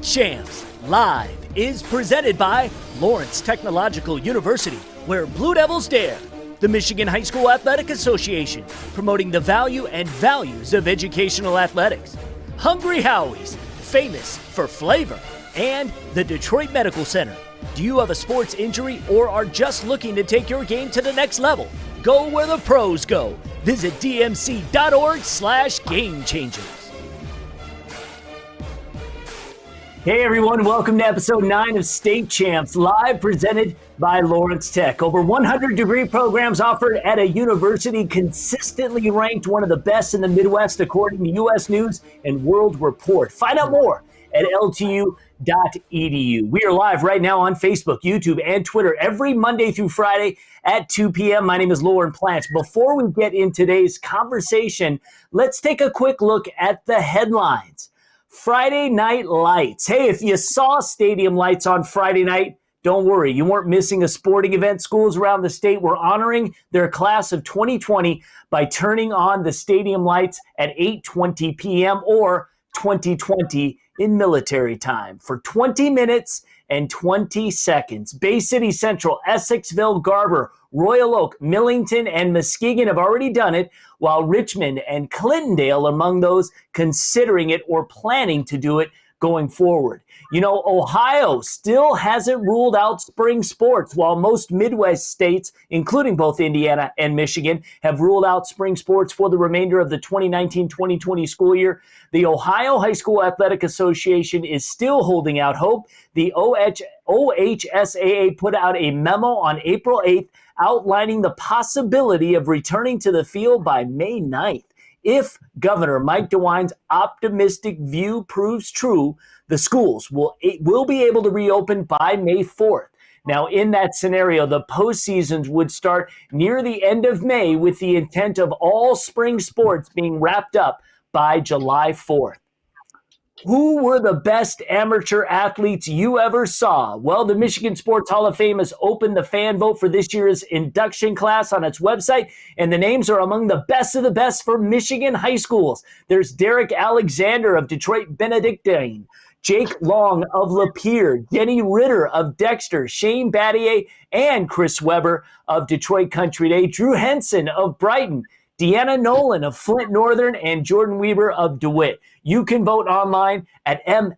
CHAMPS Live is presented by Lawrence Technological University, where Blue Devils dare. The Michigan High School Athletic Association, promoting the value and values of educational athletics. Hungry Howie's, famous for flavor. And the Detroit Medical Center. Do you have a sports injury or are just looking to take your game to the next level? Go where the pros go. Visit dmc.org/gamechangers. Hey everyone, welcome to episode 9 of State Champs Live, presented by Lawrence Tech. Over 100 degree programs offered at a university consistently ranked one of the best in the Midwest according to U.S. News and World Report. Find out more at ltu.edu. We are live right now on Facebook, YouTube, and Twitter every Monday through Friday at 2 p.m. My name is Lauren Plants. Before we get in today's conversation, let's take a quick look at the headlines. Friday Night Lights. Hey, if you saw stadium lights on Friday night, don't worry, you weren't missing a sporting event. Schools around the state were honoring their class of 2020 by turning on the stadium lights at 8:20 p.m. or 2020 in military time for 20 minutes and 20 seconds. Bay City Central, Essexville, Garber, Royal Oak, Millington, and Muskegon have already done it, while Richmond and Clintondale are among those considering it or planning to do it going forward. You know, Ohio still hasn't ruled out spring sports, while most Midwest states, including both Indiana and Michigan, have ruled out spring sports for the remainder of the 2019-2020 school year. The Ohio High School Athletic Association is still holding out hope. The OHSAA put out a memo on April 8th outlining the possibility of returning to the field by May 9th. If Governor Mike DeWine's optimistic view proves true, the schools will be able to reopen by May 4th. Now, in that scenario, the postseasons would start near the end of May with the intent of all spring sports being wrapped up by July 4th. Who were the best amateur athletes you ever saw? Well, the Michigan Sports Hall of Fame has opened the fan vote for this year's induction class on its website, and the names are among the best for Michigan high schools. There's Derek Alexander of Detroit Benedictine, Jake Long of Lapeer, Denny Ritter of Dexter, Shane Battier, and Chris Weber of Detroit Country Day, Drew Henson of Brighton, Deanna Nolan of Flint Northern, and Jordan Weber of DeWitt. You can vote online at mshof.org.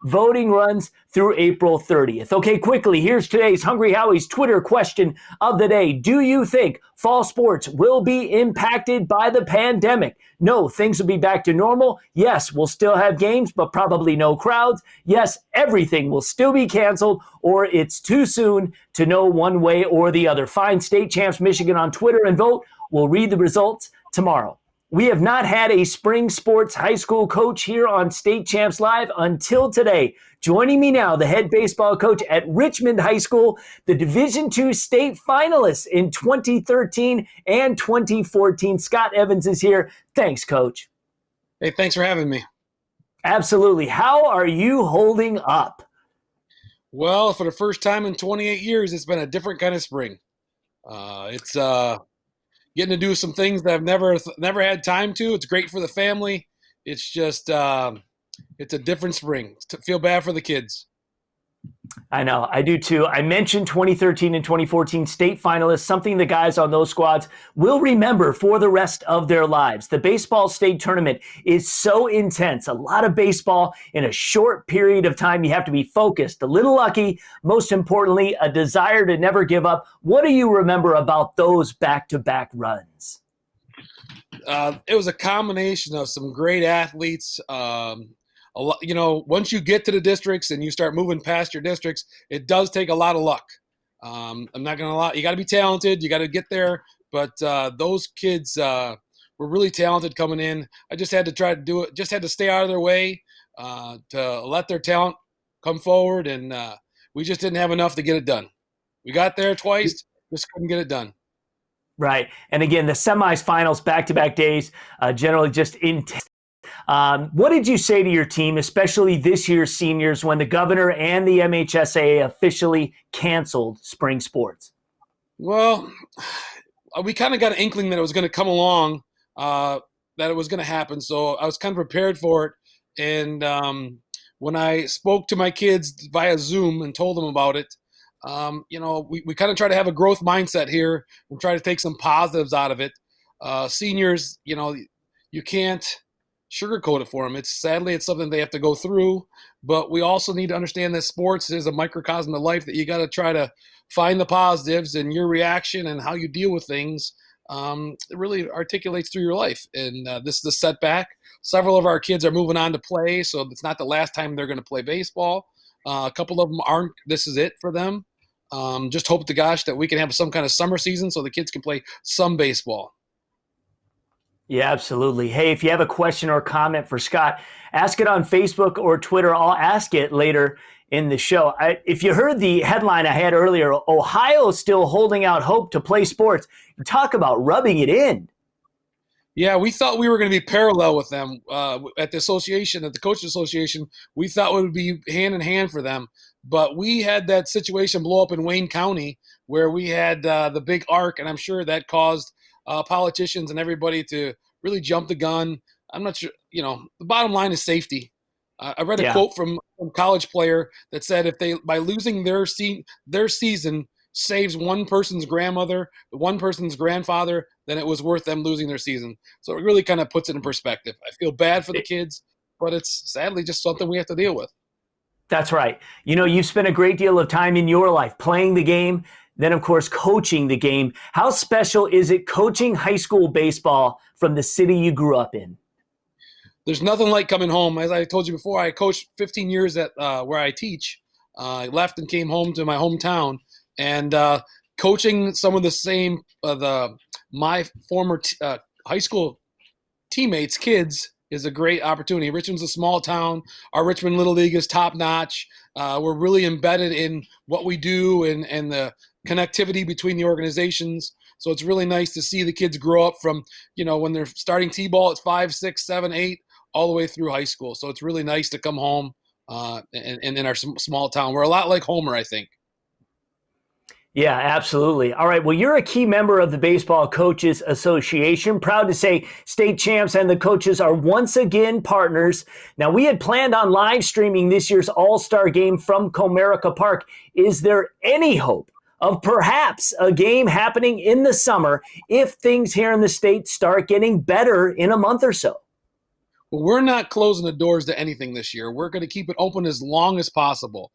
Voting runs through April 30th. Okay, quickly, here's today's Hungry Howie's Twitter question of the day. Do you think fall sports will be impacted by the pandemic? No, things will be back to normal. Yes, we'll still have games, but probably no crowds. Yes, everything will still be canceled, or it's too soon to know one way or the other. Find State Champs Michigan on Twitter and vote. We'll read the results tomorrow. We have not had a spring sports high school coach here on State Champs Live until today. Joining me now, the head baseball coach at Richmond High School, the Division II state finalists in 2013 and 2014. Scott Evans is here. Thanks, Coach. Hey, thanks for having me. Absolutely. How are you holding up? Well, for the first time in 28 years, it's been a different kind of spring. It's getting to do some things that I've never had time to. It's great for the family. It's just it's a different spring. Feel bad for the kids. I know, I do too. I mentioned 2013 and 2014 state finalists, something the guys on those squads will remember for the rest of their lives. The baseball state tournament is so intense. A lot of baseball in a short period of time. You have to be focused, a little lucky, most importantly, a desire to never give up. What do you remember about those back-to-back runs? It was a combination of some great athletes. Once you get to the districts and you start moving past your districts, it does take a lot of luck. I'm not going to lie. You got to be talented. You got to get there. But those kids were really talented coming in. I just had to try to do it. Just had to stay out of their way to let their talent come forward. And we just didn't have enough to get it done. We got there twice, just couldn't get it done. Right. And again, the semis, finals, back-to-back days, generally just intense. What did you say to your team, especially this year's seniors, when the governor and the MHSAA officially canceled spring sports? Well, we kind of got an inkling that it was going to come along that it was going to happen, so I was kind of prepared for it. And when I spoke to my kids via Zoom and told them about it, we kind of try to have a growth mindset here and try to take some positives out of it. Seniors, you can't sugarcoat it for them. Sadly, it's something they have to go through, but we also need to understand that sports is a microcosm of life, that you got to try to find the positives, and your reaction and how you deal with things it really articulates through your life. And this is a setback. Several of our kids are moving on to play, so it's not the last time they're going to play baseball. A couple of them aren't. This is it for them. Just hope to gosh that we can have some kind of summer season so the kids can play some baseball. Yeah, absolutely. Hey, if you have a question or comment for Scott, ask it on Facebook or Twitter. I'll ask it later in the show. If you heard the headline I had earlier, Ohio still holding out hope to play sports. Talk about rubbing it in. Yeah, we thought we were going to be parallel with them at the association, at the coaches association. We thought it would be hand in hand for them. But we had that situation blow up in Wayne County where we had the big arc, and I'm sure that caused politicians and everybody to really jump the gun. I'm not sure, the bottom line is safety. I read a quote from a college player that said if they, by losing their season saves one person's grandmother, one person's grandfather, then it was worth them losing their season. So it really kind of puts it in perspective. I feel bad for the kids, but it's sadly just something we have to deal with. That's right. You've spent a great deal of time in your life playing the game, then, of course, coaching the game. How special is it coaching high school baseball from the city you grew up in? There's nothing like coming home. As I told you before, I coached 15 years at where I teach. I left and came home to my hometown. And coaching some of the same my former high school teammates, kids, is a great opportunity. Richmond's a small town. Our Richmond Little League is top notch. We're really embedded in what we do and the connectivity between the organizations. So it's really nice to see the kids grow up from, when they're starting T-ball at 5, 6, 7, 8, all the way through high school. So it's really nice to come home and in our small town. We're a lot like Homer, I think. Yeah, absolutely. All right. Well, you're a key member of the Baseball Coaches Association. Proud to say State Champs and the coaches are once again partners. Now, we had planned on live streaming this year's All-Star Game from Comerica Park. Is there any hope of perhaps a game happening in the summer if things here in the state start getting better in a month or so? Well, we're not closing the doors to anything this year. We're going to keep it open as long as possible.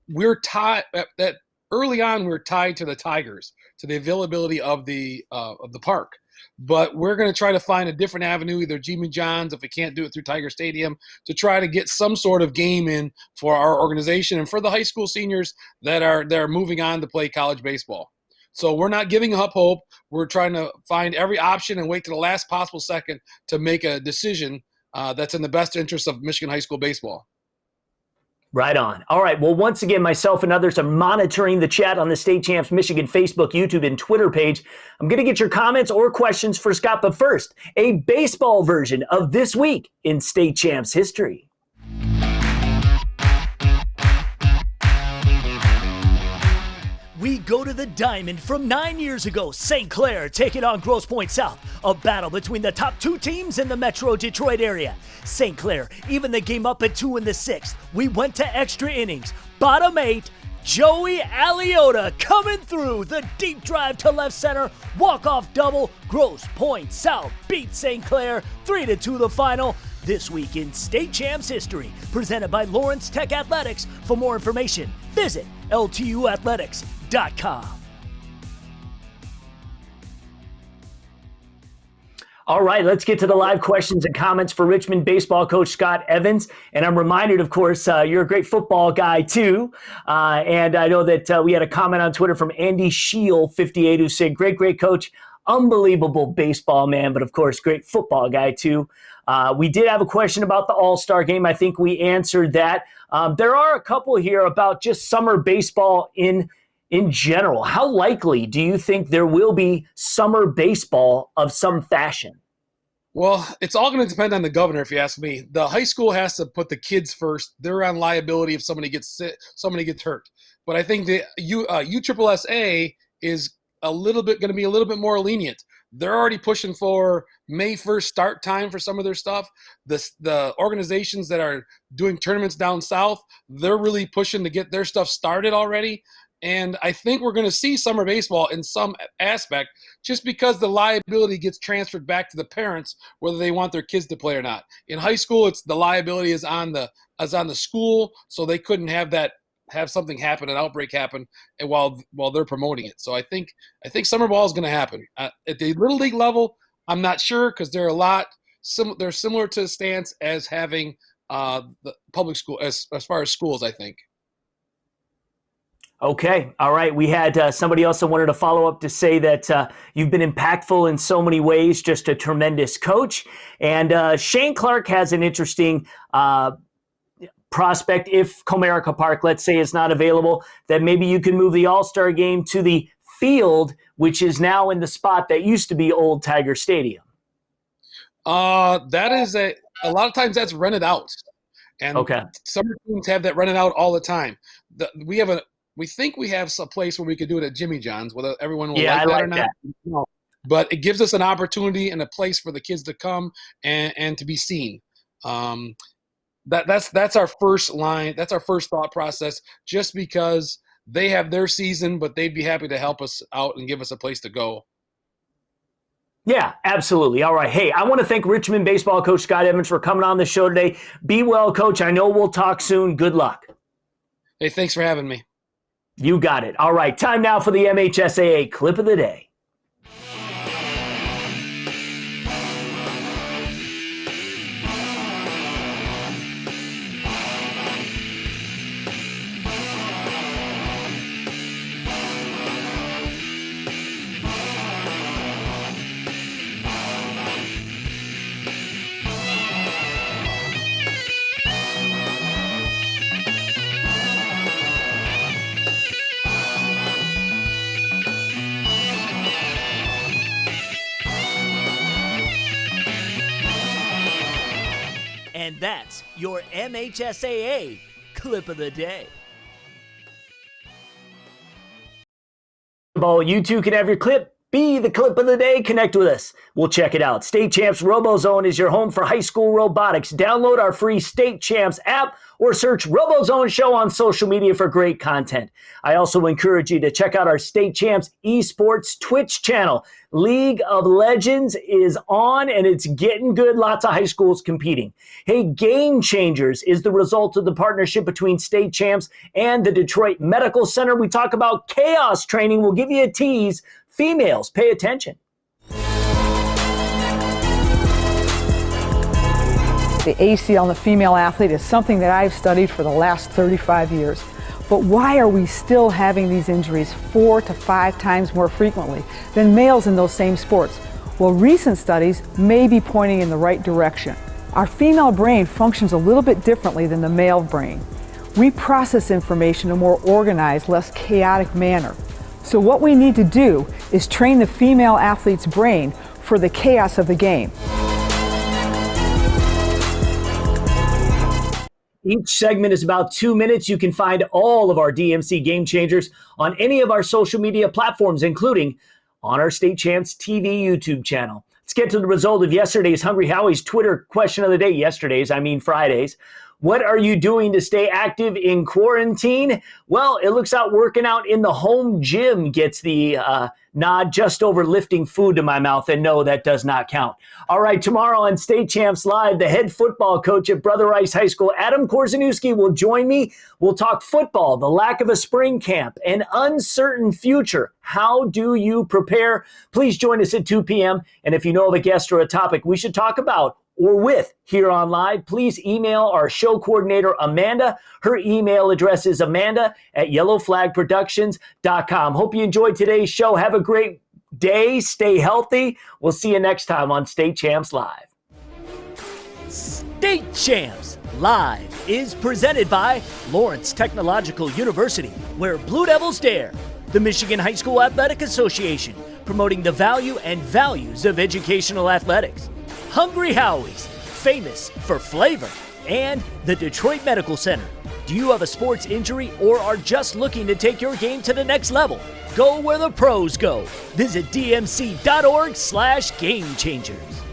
We're tied at early on, we were tied to the Tigers, to the availability of the park. But we're going to try to find a different avenue, either Jimmy John's, if we can't do it through Tiger Stadium, to try to get some sort of game in for our organization and for the high school seniors that are moving on to play college baseball. So we're not giving up hope. We're trying to find every option and wait to the last possible second to make a decision that's in the best interest of Michigan high school baseball. Right on. All right. Well, once again, myself and others are monitoring the chat on the State Champs Michigan Facebook, YouTube, and Twitter page. I'm going to get your comments or questions for Scott. But first, a baseball version of This Week in State Champs history. We go to the Diamond from 9 years ago. St. Clair taking on Grosse Pointe South. A battle between the top two teams in the Metro Detroit area. St. Clair even the game up at 2 in the 6th. We went to extra innings. Bottom 8, Joey Aliota coming through. The deep drive to left center. Walk-off double. Grosse Pointe South beat St. Clair 3-2 the final. This Week in State Champs history. Presented by Lawrence Tech Athletics. For more information, visit LTUathletics.com. All right, let's get to the live questions and comments for Richmond baseball coach Scott Evans. And I'm reminded, of course, you're a great football guy, too. And I know that we had a comment on Twitter from Andy Scheel, 58, who said, great coach, unbelievable baseball man, but, of course, great football guy, too. We did have a question about the All-Star game. I think we answered that. There are a couple here about just summer baseball in general. How likely do you think there will be summer baseball of some fashion? Well, it's all going to depend on the governor, if you ask me. The high school has to put the kids first. They're on liability if somebody gets sick, somebody gets hurt. But I think the USSSA is going to be a little bit more lenient. they're already pushing for May 1st start time for some of their stuff. The organizations that are doing tournaments down south, they're really pushing to get their stuff started already. And I think we're going to see summer baseball in some aspect just because the liability gets transferred back to the parents, whether they want their kids to play or not. In high school, it's the liability is on the school, so they couldn't have something happen, an outbreak happen, and while they're promoting it. So I think summer ball is going to happen. At the little league level, I'm not sure because they're they're similar to the stance as having the public school as far as schools, I think. Okay. All right. We had somebody else that wanted to follow up to say that you've been impactful in so many ways, just a tremendous coach. And Shane Clark has an interesting prospect. If Comerica Park, let's say, is not available, that maybe you can move the All-Star game to the field, which is now in the spot that used to be Old Tiger Stadium. That is a lot of times that's rented out. And okay. Some teams have that rented out all the time. We think we have a place where we could do it at Jimmy John's, whether everyone will like that or not. That. But it gives us an opportunity and a place for the kids to come and to be seen. That's our first line. That's our first thought process, just because they have their season, but they'd be happy to help us out and give us a place to go. Yeah, absolutely. All right. Hey, I want to thank Richmond baseball coach Scott Evans for coming on the show today. Be well, Coach. I know we'll talk soon. Good luck. Hey, thanks for having me. You got it. All right, time now for the MHSAA Clip of the Day. And that's your MHSAA Clip of the Day. You too can have your clip be the clip of the day. Connect with us. We'll check it out. State Champs RoboZone is your home for high school robotics. Download our free State Champs app or search RoboZone Show on social media for great content. I also encourage you to check out our State Champs esports Twitch channel. League of Legends is on and it's getting good. Lots of high schools competing. Hey, Game Changers is the result of the partnership between State Champs and the Detroit Medical Center. We talk about chaos training. We'll give you a tease. Females, pay attention. The ACL in the female athlete is something that I've studied for the last 35 years. But why are we still having these injuries 4 to 5 times more frequently than males in those same sports? Well, recent studies may be pointing in the right direction. Our female brain functions a little bit differently than the male brain. We process information in a more organized, less chaotic manner. So what we need to do is train the female athlete's brain for the chaos of the game. Each segment is about 2 minutes. You can find all of our DMC Game Changers on any of our social media platforms, including on our State Champs TV YouTube channel. Let's get to the result of yesterday's Hungry Howie's Twitter question of the day. Fridays. What are you doing to stay active in quarantine? Well, it looks out working out in the home gym gets the nod just over lifting food to my mouth, and no, that does not count. All right, tomorrow on State Champs Live, the head football coach at Brother Rice High School, Adam Korzeniewski, will join me. We'll talk football, the lack of a spring camp, an uncertain future. How do you prepare? Please join us at 2 p.m. And if you know of a guest or a topic we should talk about or with here on Live, please email our show coordinator, Amanda. Her email address is amanda@yellowflagproductions.com. Hope you enjoyed today's show. Have a great day. Stay healthy. We'll see you next time on State Champs Live. State Champs Live is presented by Lawrence Technological University, where Blue Devils dare. The Michigan High School Athletic Association, promoting the value and values of educational athletics. Hungry Howie's, famous for flavor, and the Detroit Medical Center. Do you have a sports injury or are just looking to take your game to the next level? Go where the pros go. Visit dmc.org/gamechangers.